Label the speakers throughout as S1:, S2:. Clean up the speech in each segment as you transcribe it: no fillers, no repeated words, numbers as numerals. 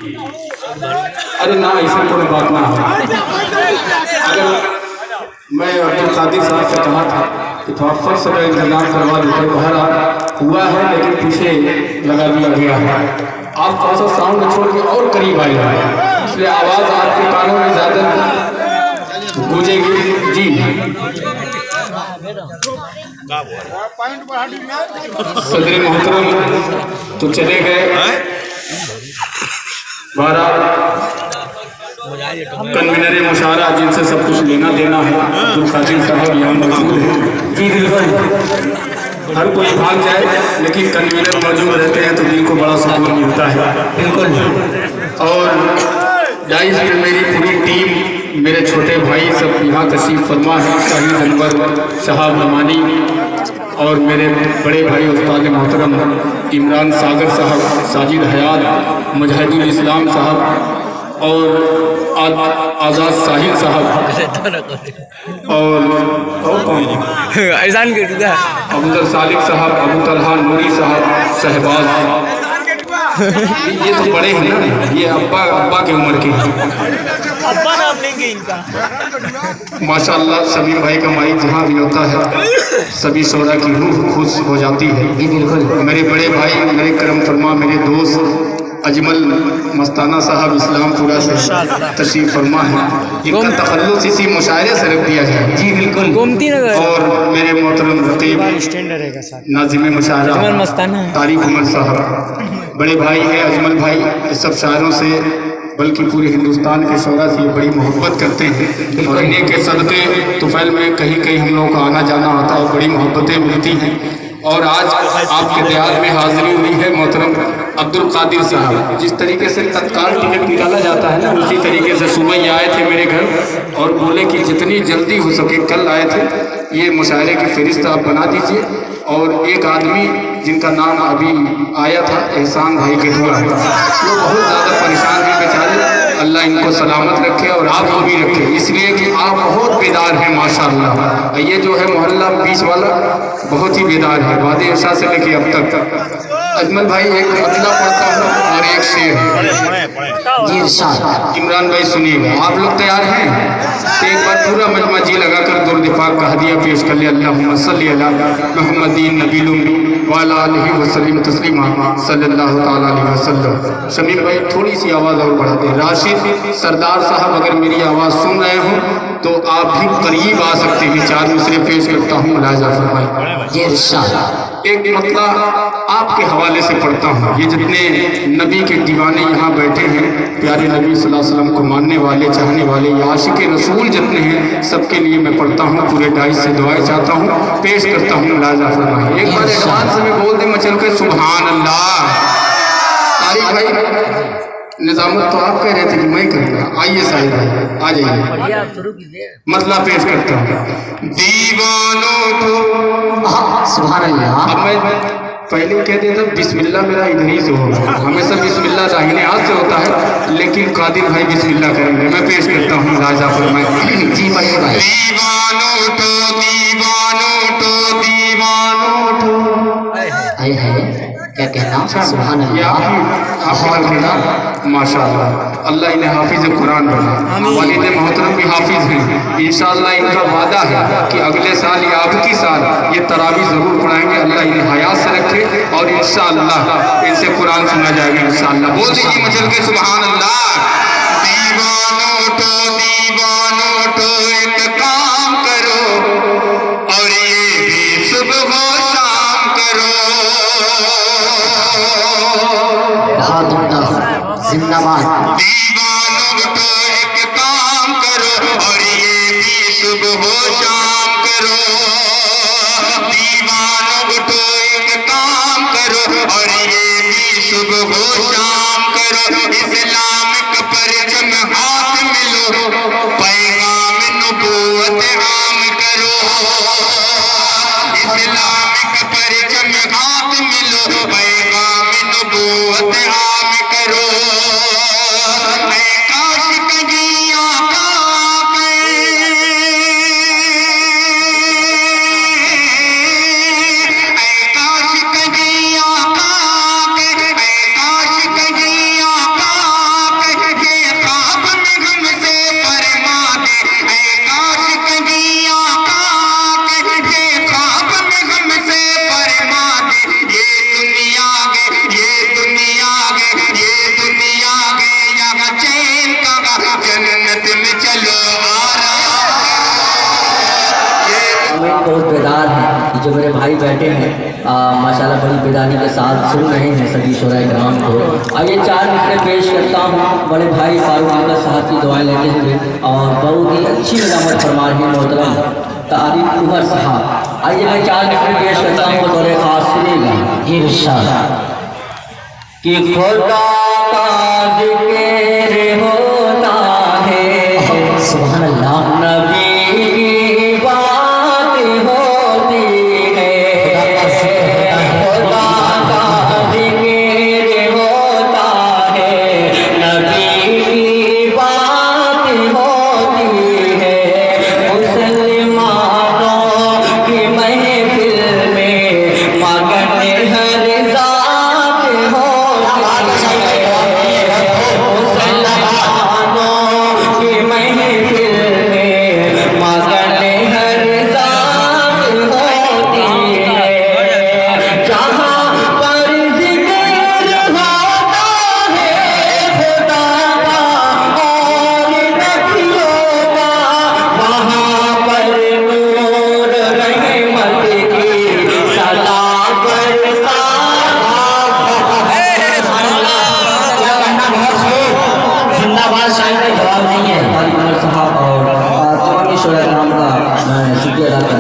S1: अरे ना, ऐसा कोई बात ना है। अगर मैं अब्दुल कादिर साहब से कहा था कि थोड़ा फर्श का इंतजाम करवा देते, बाहर हुआ है लेकिन पीछे लगा दिया गया है। आप थोड़ा सा साउंड छोड़ के और करीब आए हैं, इसलिए आवाज़ आपके कानों में ज़्यादा गूंजेगी। जी सदर मोहतरम तो चले गए, कन्वीनर मुशारा जिनसे सब कुछ लेना देना है, अब्दुल कादिर साहब यहाँ मौजूद है। जी बिल्कुल, हर कोई भाग जाए लेकिन कन्वीनर मौजूद रहते हैं तो दिल को बड़ा सुकून मिलता है। बिल्कुल। और डाइस में मेरी पूरी टीम, मेरे छोटे भाई सब यहाँ तशरीफ फरमा है, शाहिद अनवर साहब नमानी और मेरे बड़े भाई उस्ताद मोहतरम इमरान सागर साहब, साजिद हयात, मुजाहिदुल इस्लाम साहब और आज़ाद साहिल साहब और अब्दुल सालिक साहब, अबू तलहा नूरी साहब, शहबाज। ये तो बड़े हैं ना, ये अब्बा की उम्र के
S2: अब्बा नाम लेंगे इनका।
S1: माशाअल्लाह सभी भाई का माई जहाँ भी होता है सभी शोरा की रूह खुश हो जाती है। जी बिल्कुल। मेरे बड़े भाई, मेरे करम फरमा, मेरे दोस्त अजमल मस्ताना साहब इस्लामपुरा से तशरीफ फरमा है, इनका तखल्लुस इसी मुशायरे से रख दिया जाए। जी बिल्कुल। और मेरे मोहतरम रकीब नाज़िम मुशायरा तारिक उमर साहब, बड़े भाई हैं अजमल भाई, सब शायरों से बल्कि पूरे हिंदुस्तान के शोरा से बड़ी मोहब्बत करते हैं और इन्हीं के सदक़े तुफ़ैल में कहीं कहीं हम लोगों का आना जाना होता है, बड़ी मोहब्बतें मिलती हैं। और आज आपके देहात में हाज़िरी हुई है मोहतरम अब्दुल कादिर साहब। जिस तरीके से तत्काल टिकट निकाला जाता है ना, उसी तरीके से सुबह ही आए थे मेरे घर और बोले कि जितनी जल्दी हो सके, कल आए थे, ये मुशायरे की फ़हरिस्त आप बना दीजिए। और एक आदमी जिनका नाम अभी आया था एहसान भाई के हुआ, वो बहुत ज़्यादा परेशान हैं बेचारे, अल्लाह इनको सलामत रखे और आपको भी रखे, इसलिए कि आप बहुत बेदार हैं माशाअल्लाह। ये जो है मोहल्ला 20 वाला बहुत ही बेदार है, वादे इरशा से लेके अब तक। अजमल भाई एक मतला पढ़ता हूँ और एक शेर। जी इरशाद। इमरान भाई सुनिएगा, आप लोग तैयार हैं तो एक बार पूरा मजमा जी लगाकर दुरूद पाक का हदिया पेश कर लिया। अल्लाहुम्मा सल्ली अला मुहम्मदीन नबील उम्मी व अला आलिहि व सल्लिम तस्लीमा सल्लल्लाहु तआला अलैहि वसल्लम। शमीम भाई थोड़ी सी आवाज़ और बढ़ा दें। राशिद सरदार साहब अगर मेरी आवाज़ सुन रहे हो तो आप भी करीब आ सकते हैं। 4 मिसरे पेश करता हूँ, मुलाहिज़ा फरमाएं। ये इरशाद एक मतलब आपके हवाले से पढ़ता हूँ। ये जितने नबी के दीवाने यहाँ बैठे हैं, प्यारे नबी सल्लल्लाहु अलैहि वसल्लम को मानने वाले, चाहने वाले, या आशिक रसूल जितने हैं, सबके लिए मैं पढ़ता हूँ। पूरे डाइस से दुआएं चाहता हूँ, पेश करता हूँ, मुलाहिज़ा फरमाएं। एक बार एडवांस में बोल दे मचल के सुभान अल्लाह। तारिक भाई निजामत तो आप कह रहे थे कि मैं करूँगा, आइए साहिब भाई आ जाइए, मतलब पेश करता हूँ। दीवानों को सुभान अल्लाह। अब मैं पहले कह देता बिस्मिल्लाह मेरा इधर ही से होगा, हमेशा बिस्मिल्लाह दाहिने हाथ से होता है, लेकिन कादिर भाई बिस्मिल्लाह करेंगे। मैं पेश करता हूँ राजा फरमाए। जी भाई भाई। दीवानों तो दीवानों तो दीवानों तो हाय हाय क्या कहना, सुभान अल्लाह माशाअल्लाह। अल्लाह इन्हें हाफिज़ कुरान बना, वालिद मोहतरम भी हाफिज़ हैं। इंशाअल्लाह इनका वादा है कि अगले साल या अबकी साल ये तरावी ज़रूर पढ़ाएंगे। अल्लाह इन्हें हयात से रखे और इंशाअल्लाह इनसे कुरान सुना जाएगा इंशाअल्लाह। बोल दीजिए मचल के सुभान अल्लाह। दीवानों तो एक काम करो और ये भी सुबह शाम करो। जिंदाबाद। दीवानों तो एक काम करो और ये भी सुबह शाम करो। दीवानों तो एक काम करो और ये भी सुबह शाम करो। इस्लाम का परचम हाथ में लो, पैगाम नबूवत आम करो। इस्लाम का परचम हाथ में लो, पैगाम नबूवत आम करो।
S3: भाई बैठे हैं माशाल्लाह बड़ी बेदारी के साथ सुन रहे हैं सभी शोरा इकराम को। आइए 4 मिसरे पेश करता हूँ बड़े भाई फारूक आका साहब की दुआएं लेते हुए और बहुत ही अच्छी निजामत फरमा रहे मोहतरम तारिक उमर साहब। आइए मैं 4 मिसरे पेश करता हूँ बतौर खास सुनिएगा इरशाद कि खुदा का ज़िक्र होता है सुभान अल्लाह नबी की बात होती है खुदा का ज़िक्र होता है नबी की बात होती है मुसलमानों की महफिल में मगन हर ज़ात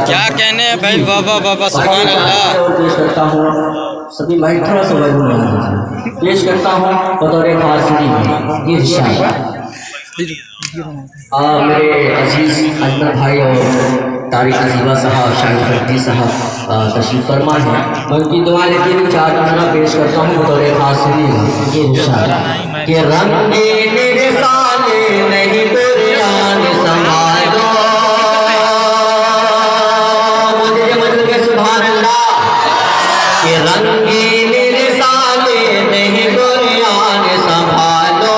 S2: क्या कहने हैं भाई, बाबा बाबा सुभान अल्लाह।
S3: पेश करता हूँ सभी भाई थोड़ा सा पेश करता हूँ बतौर फारसी इरशाद मेरे अजीज अजमल भाई और तारिक अजीबा साहब शाहिद फर्दी साहब तशरीफ फरमा है। मैं उनकी दुआ लेके 4 मिसरा पेश करता हूँ बतौर फारसी इरशाद कि रंगे मेरे साले नहीं कुरान संभालो रंगे मेरे साले नहीं कुरान संभालो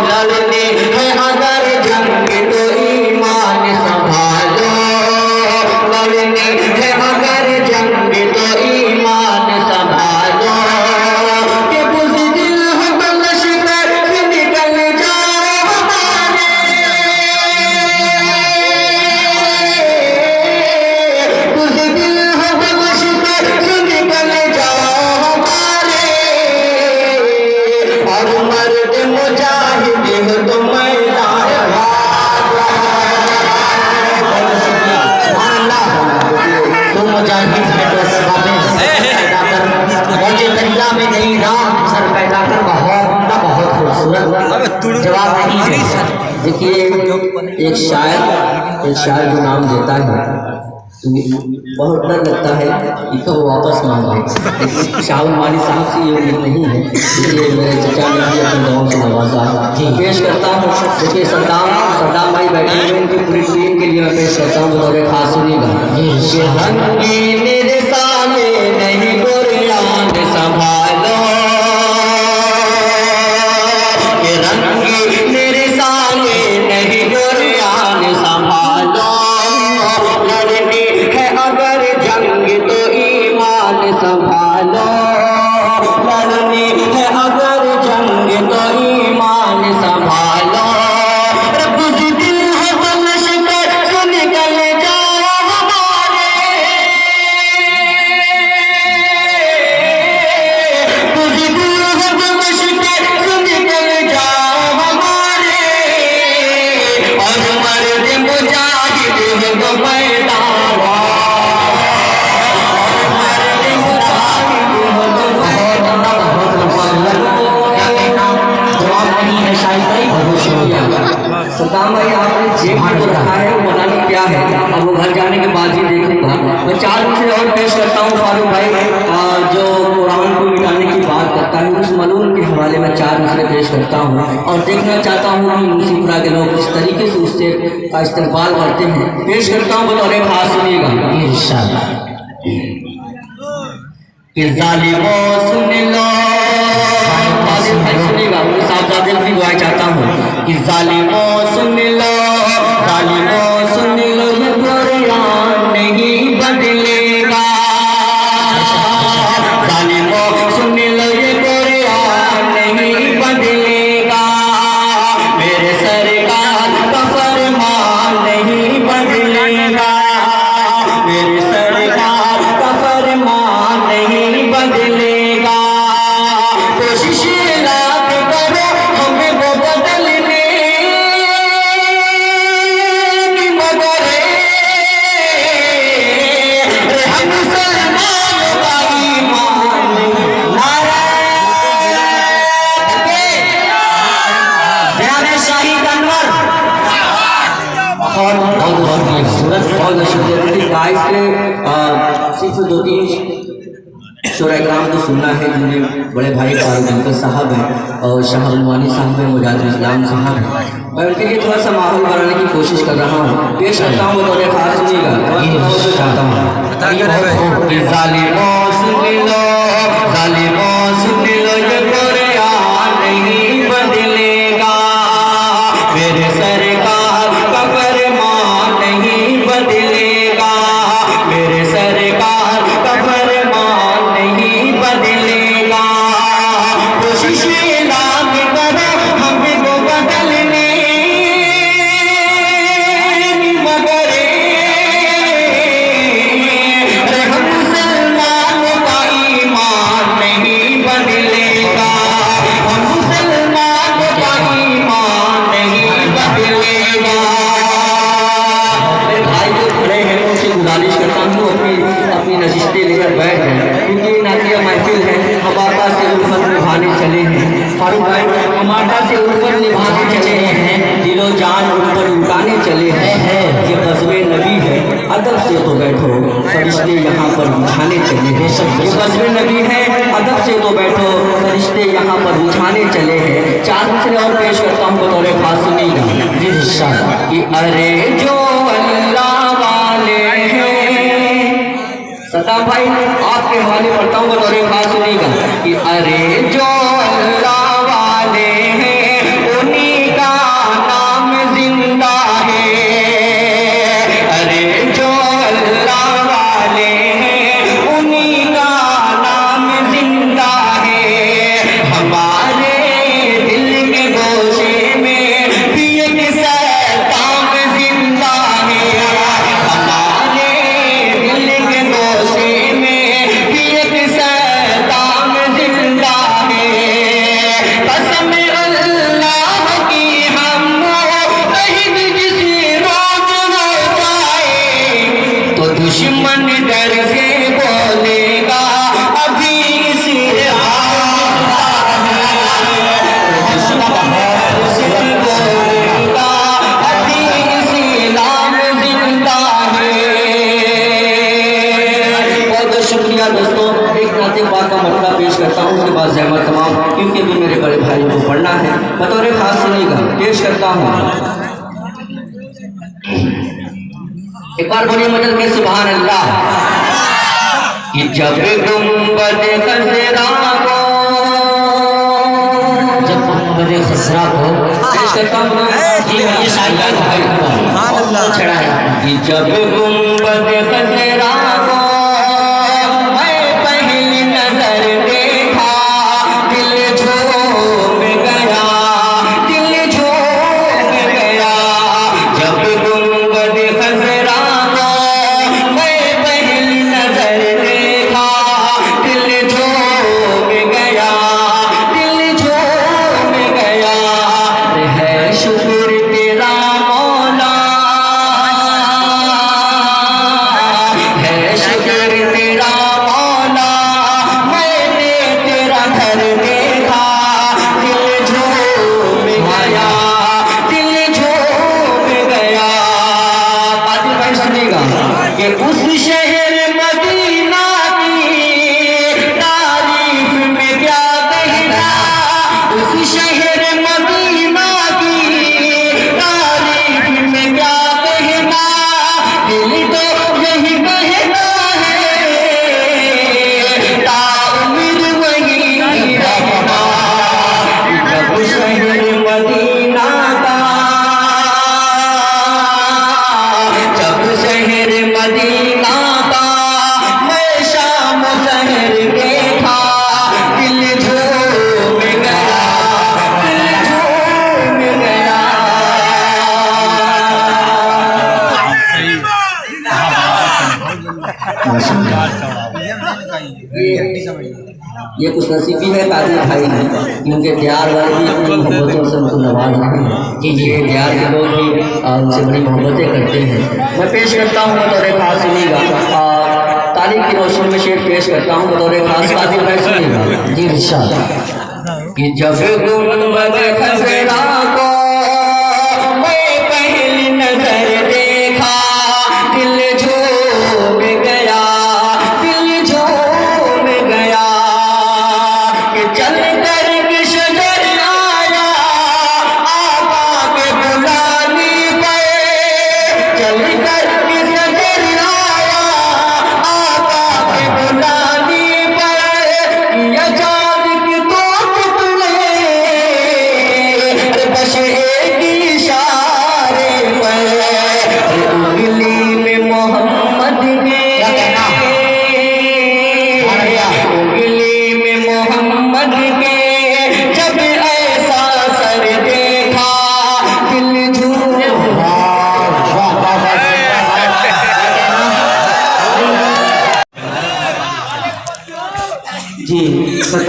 S3: लड़ने है अगर जंग तो ईमान संभालो लड़ने है अगर जंग तो ईमान संभालो कि बुज़दिल है बलश्कर से निकल जाओ हमारे बुज़दिल है बलश्कर निकल जाओ हमारे और मर्द मुजाहिद हो तो मैदान तुम मुजाहिद है तो पैदा कर मुझे दरिया में नहीं राम सर पैदा कर बहुत खूबसूरत जवाब नहीं है। देखिए एक शायर जो नाम देता है बहुत डर लगता है कि कब वापस मांगा। शाहुल माली साहब से ये उम्मीद नहीं है, इसलिए मेरे चचा ने भी अपने गाँव से नवाजा पेश करता हूँ। देखिए सद्दाम भाई बैठे हुए उनकी पूरी टीम के लिए मैं पेश करता हूँ बतौर खास सुनिएगा। मेरे सामने नहीं कुरान संभालो रंगी मेरे सामने नहीं कुरान संभालो लड़नी है अगर जंग तो ईमान संभालो लड़नी है अगर जंग तो ईमान संभालो बुज़दिल है बलश्कर से निकल जाओ हमारे बुज़दिल है बलश्कर से निकल जाओ हमारे और मर्द मुजाहिद है तो मैदान सद्दाम भाई आपने जेब में जो रखा है वो पता नहीं क्या है, अब वो घर जाने के बाद ही देखूंगा। मैं 4 मिसरे और पेश करता हूँ फारूक भाई जो कुरान को मिटाने की बात करता है उस मलून के हवाले में 4 मिसरे पेश करता हूँ और देखना चाहता हूँ कि मुसीपुरा के लोग किस तरीके से उससे का इस्तेमाल करते हैं। पेश करता हूँ बतौर खास सुनिएगा इरशाद कि ज़ालिमों सुन लो सुनिएगा साहबजादे की दुआ चाहता हूँ कि ज़ालिमों सुन लो ये कुरान नहीं बदलेगा ज़ालिमों सुन लो ये कुरान नहीं बदलेगा मेरे सरकार का फरमान नहीं बदलेगा मेरे सरकार बहुत बहुत खूबसूरत, बहुत शुक्रिया। गाइस के सिर्फ 2-3 शोरा कराम को सुनना है, जिन्हें बड़े भाई फारूक साहब हैं और शाहबानी साहब हैं, मुजाहिद इस्लाम साहब हैं। मैं उनके लिए थोड़ा सा माहौल बनाने की कोशिश कर रहा हूँ, पेश करता हूँ, बतौर खास सुनिएगा। चाहता हूँ ये कुरान नहीं बदलेगा, मेरे सरकार का फरमान नहीं बदलेगा, मेरे सरकार का फरमान नहीं बदलेगा। कोशिश लाख करो हमको बदलने, मगर हम मुसलमानों का ईमान नहीं बदलेगा, हम मुसलमानों का ईमान नहीं बदलेगा। मेरे भाई जो खड़े हैं उनसे गुजारिश करता हूँ अपनी नशिस्तें लेकर बैठ जाए, क्योंकि नातिया महफिल है, हमारा से उल्फत निभाने चले हैं। फारूक भाई हमारा से उल्फत निभाने चले हैं, दिलो जान उन पर उठाने चले हैं। ये बज़्मे नबी है, अदब से तो बैठो, फरिश्ते यहाँ पर बिछाने चले हैं। ये बज़्मे नबी है, अदब से तो बैठो, फरिश्ते यहाँ पर बिछाने चले हैं। 4 मिसरे और पेश करता हूँ, बतौर खास सुनिएगा कि अरे जो अल्लाह वाले हैं, सत्ता भाई आपके हवाले पढ़ता हूँ, बतौर खास सुनिएगा कि अरे जो अल्लाह वाले हैं उन्हीं का नाम जिंदा है, अरे जो अल्लाह वाले हैं उन्हीं का नाम जिंदा है। हमारे दिल के गोशे में भी एक सैतान जिंदा है, हमारे दिल के गोशे में भी एक सैतान जिंदा है। कसम अल्लाह की हम कहीं भी किसी रोज हो जाए तो दुश्मन डर से बोलेगा अभी इसी बोलेगा अभी इसी नाम जिंदा है। बहुत बहुत शुक्रिया दोस्तों। एक नाते पाक का मसला पेश करता हूँ, उसके बाद ज़हमत तमाम, क्योंकि भी मेरे बड़े भाइयों को पढ़ना है, बतौर खास सुनिएगा पेश करता हूँ। एक बार बोलिए मदद के सुभान अल्लाह। कि जब गुंबद खज़रा को, जब गुंबद खज़रा को पेश करता हूँ, ये शायद चढ़ा है कि जब गुंबद खज़रा को मैं पहली नजर देखा, दिल झूम गया, दिल झूम गया। जब गुंबद खज़रा को मैं पहली नजर देखा, दिल झूम गया, दिल झूम गया। है शुक्र तेरा मौला, है शुक्र तेरा मौला, मैंने तेरा घर देखा, दिल झूम गया, दिल झूम गया। आदिल भाई सुनिएगा कि उस शहर मदीना की तारीफ में क्या कहना, उस शहर मदीना की तारीफ में क्या कहना, दिल तो यही कहना है ताउम्र वही रहना। जब शहर मदीना का, जब शहर मदीना का मैं शाम शहर देखा, दिल झूम गया, दिल झूम गया। ये कुछ नसीबी है कादिर भाई ने, क्योंकि बिहार वाले भी अपनी मोहब्बतों से उनको नवाज रहे हैं। जी जी, बिहार के लोग भी उनसे बड़ी मोहब्बतें करते हैं। मैं पेश करता हूँ बतौर खास सुनिएगा, तारीख की रोशनी में शेर पेश करता हूँ बतौर खास, कादिर भाई सुनिएगा जी इंशाअल्लाह। कि जब गुंबद खज़रा को मैं पहली नजर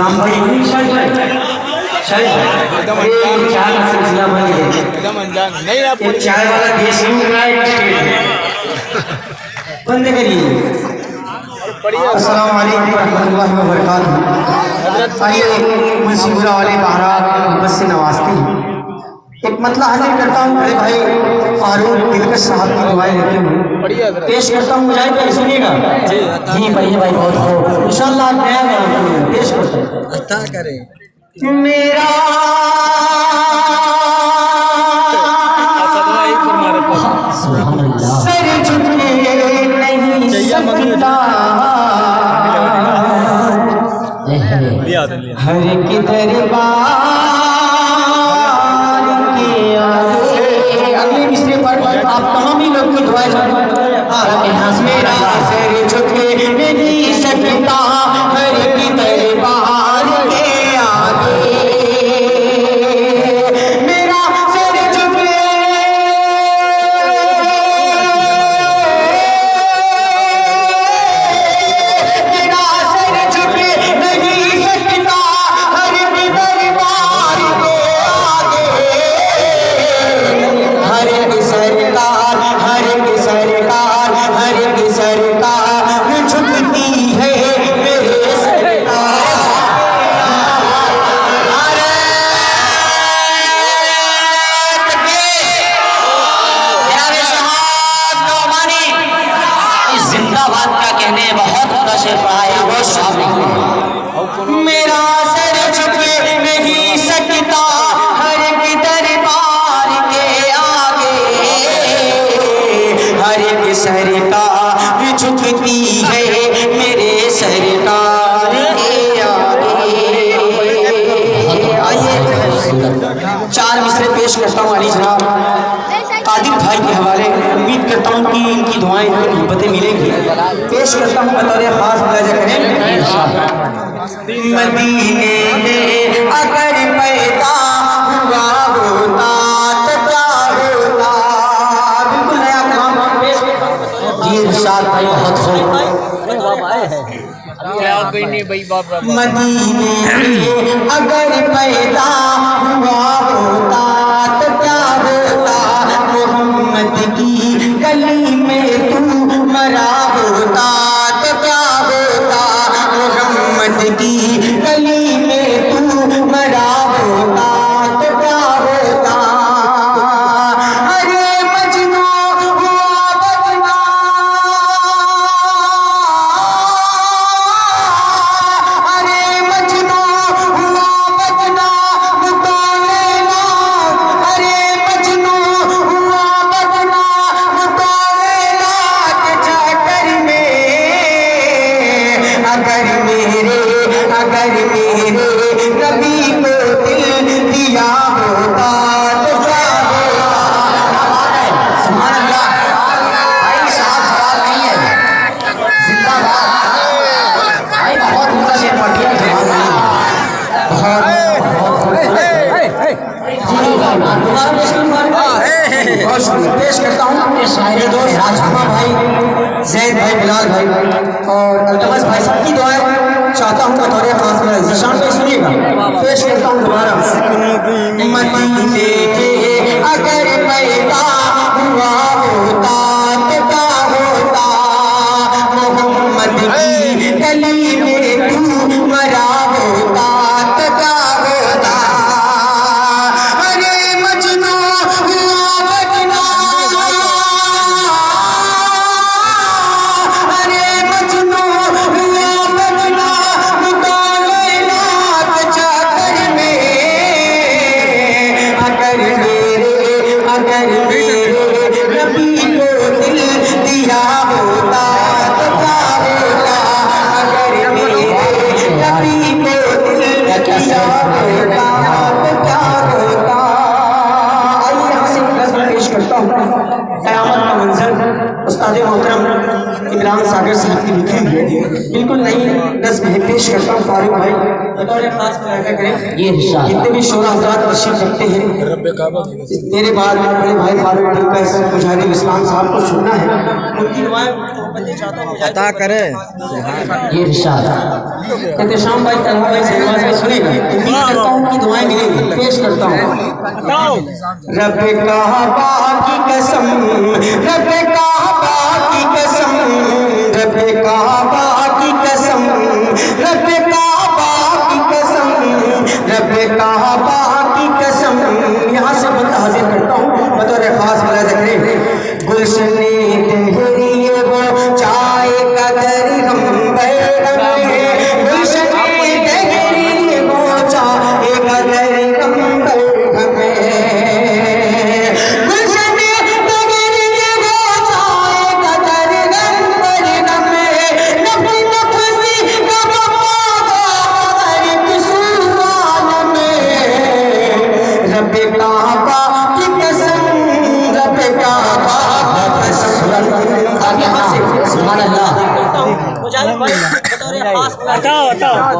S3: नाम बड़ी हुई शायद
S2: एकदम
S3: चाय का सिलसिला बन गया
S2: एकदम अनजान नहीं आप
S3: ये चाय वाला देश बंद करिए। अस्सलाम वालेकुम रहमतुल्लाहि व बरकातहू। आइए मुंशीपुरा वाले महाराज बस से नवाजते हैं। एक मतलब हाजिर करता हूँ बड़े भाई फारूक दिलकश साहब की दुआएं लेते हुए पेश करता हूँ। मुझे पे सुनिएगा जी बढ़िया भाई बहुत हो इंशाअल्लाह नया गाना पेश करता हूँ।
S2: अता करें
S3: मेरा सर झुके नहीं सकता हर की दरबार के आगे। अगले मिसरे पर आप तमाम ही लोग की दुआएं मेरा सर झुके नहीं सकता हर की दरबार के आगे। मेरा सर झुके मेरा सर झुके नहीं सकता हर की दरबार के आगे। हर की सरकार हर की सरकार हर की सरकार झुकती है मेरे सरकार। जिंदाबाद का कहने बहुत तशरीफ आया वो शामिल। मेरा सर झुके नहीं सकता हर की दरबार के आगे। हर की सरकार झुकती है मेरे सरकार के आगे। आइए चार मिसरे पेश करता हूँ अली जनाब कादिर भाई के हवाले। उम्मीद करता हूँ कि इनकी दुआएं मोहब्बतें मिलेंगी। पेश करता हूँ बतौर खास मुलाजा करें। मदीने में अगर पैदा हुआ होता तो क्या होता। बिल्कुल नया काम पेश जी इरशाद भाई बहुत खूब। मदीने में अगर पैदा हुआ होता तो क्या होता। मोहम्मद की गली में तू मरा होता तो क्या होता। मोहम्मद की गली में तू मरा होता तो क्या होता। अरे मजनू हुआ बदनाम अरे मजनू हुआ बदनाम तो लेना। अरे मजनू हुआ बदनाम तो लेना के चाकर में। अगर मेरे नबी को दिल दिया होता तो क्या होता। सुभान अल्लाह भाई साहब सवाल नहीं है जिंदाबाद भाई बहुत ऊंचा से पटिया जवाब बहुत पेश करता हूँ अपने शायरी दोस्त राजकुमार भाई जैद भाई बिलाल भाई और अल्तमस भाई साहब की दुआएं चाहता हूँ बतौर खास मेरा जीशान में सुनिएगा। पेश करता हूँ दोबारा। मदीने में अगर पैदा हुआ होता तो क्या होता। मोहम्मद की गली में तू मरा होता तो क्या होता। अरे मजनू हुआ बदनाम अरे मजनू हुआ बदनाम तो लैला के चाकर में। अगर मेरे नबी को दिल दिया होता तो क्या होता। अगर मेरे नबी को दिल दिया होता तो क्या होता। आइए यहाँ से नज़्म पेश करता हूँ। क़यामत का मंजर उस्ताद मोहतरम इमरान सागर साहब की लिखी हुई है। बिल्कुल नई नज़्म है पेश करता हूँ फारूक भाई।
S4: बतौर खास मुलाहिजा करें
S3: ये इरशाद
S4: जितने भी शोरा हजरात तशरीफ रखते हैं मेरे बाद में बड़े भाई फारूक दिलकश मुजाहिद इस्लाम साहब को सुनना है उनकी दुआएं चाहता हूं
S2: अता करे
S3: ये इरशाद
S4: एहतशाम भाई तलहा भाई शहबाज भाई सुनेगा उम्मीद करता हूं कि दुआएं मिलेंगी पेश करता हूं रब काबा की कसम रब काबा की कसम रब काबा की कसम रब काबा की कसम रब काबा की कसम यहाँ से बंद हाजिर करता हूँ बतौर खास मुलाहिजा करें गुलशने तेहरिए वो चाय कदर हम बैगम गुलशने तेहरिए वो चाय कदर हम बैगम गुलशने तेहरिए वो चाय कदर हम बैगम नफ्सी नफ्सी का वफादार किसूरान में रब काबा की कसम रब काबा की कसम
S3: अब यहाँ से सुभान अल्लाह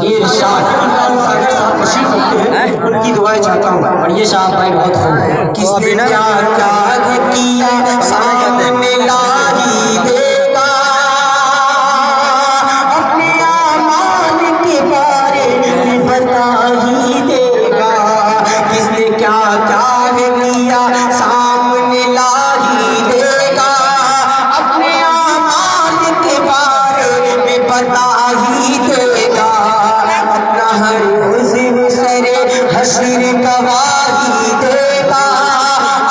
S3: ये इरशाद
S4: सागर साहब तशरीफ रखते हैं उनकी दुआएं चाहता हूँ
S3: और ये शाह भाई बहुत खूब
S4: किसने क्या त्याग किया सामने ला ही देगा अपने आमान के बारे में बता ही देगा किसने क्या त्याग किया सामने ला ही देगा अपने आमान के बारे में बता ही देगा अपना हर उज़्व सरे हश्र गवाही देगा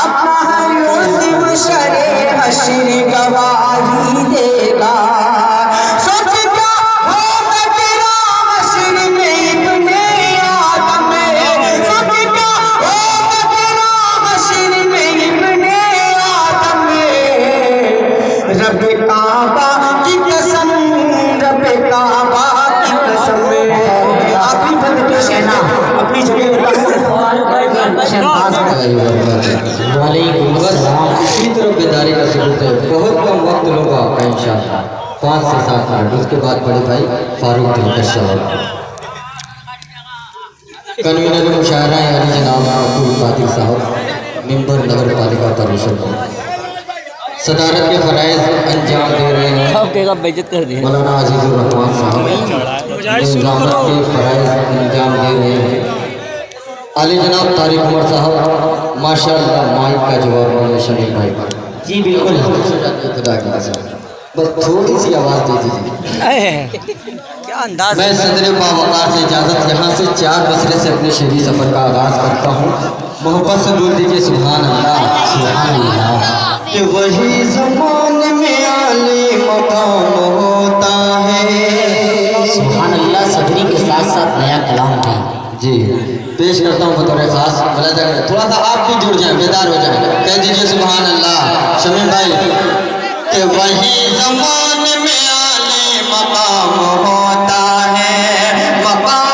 S4: अपना हर उज़्व सरे हश्र गवाही देगा सोच क्या होगा तेरा हश्र में इब्ने आदम सोच क्या होगा तेरा हश्र में इब्ने आदम रब काबा की कसम रब काबा की कसम आप ही बंद पेश है ना अपनी जगह
S5: इसी तरफ बेदारी का सबूत है। बहुत कम वक्त लूँगा आपका इंशाअल्लाह 5 से 7 मिनट। उसके बाद बड़े भाई फारूक दिलकश साहब कन्वीनर मुशायरा अली जनाब अब्दुल कादिर साहब मेंबर नगर पालिका परिषद सदारत के फ़राइज़ अंजाम दे रहे हैं
S2: बेइज्जत कर दी
S5: मौलाना अजीज़ुर रहमान साहब निज़ामत के फ़राइज़ अंजाम दे रहे हैं अली जनाब तारिक उमर साहब माशाअल्लाह माइक का जवाब मिले शमीर भाई पर
S3: जी बिल्कुल
S5: खुदा की कसम बस थोड़ी सी आवाज़ दे दीजिए।
S2: क्या अंदाज
S5: मैं सदर बावकार से इजाज़त यहाँ से 4 मसले से अपने शहरी सफ़र का आगाज़ करता हूँ। मोहब्बत से बोल दीजिए सुभान अल्लाह सुभान अल्लाह कि वही ज़मान में आले मकाम होता है।
S3: सुभान अल्लाह सदरी के साथ साथ नया कलाम भी
S5: जी पेश करता हूँ बतौर खास थोड़ा सा आप भी जुड़ जाए बेदार हो जाए कह दीजिए सुभान अल्लाह शमीम भाई कि वही ज़मान में आले मकाम होता है मकाम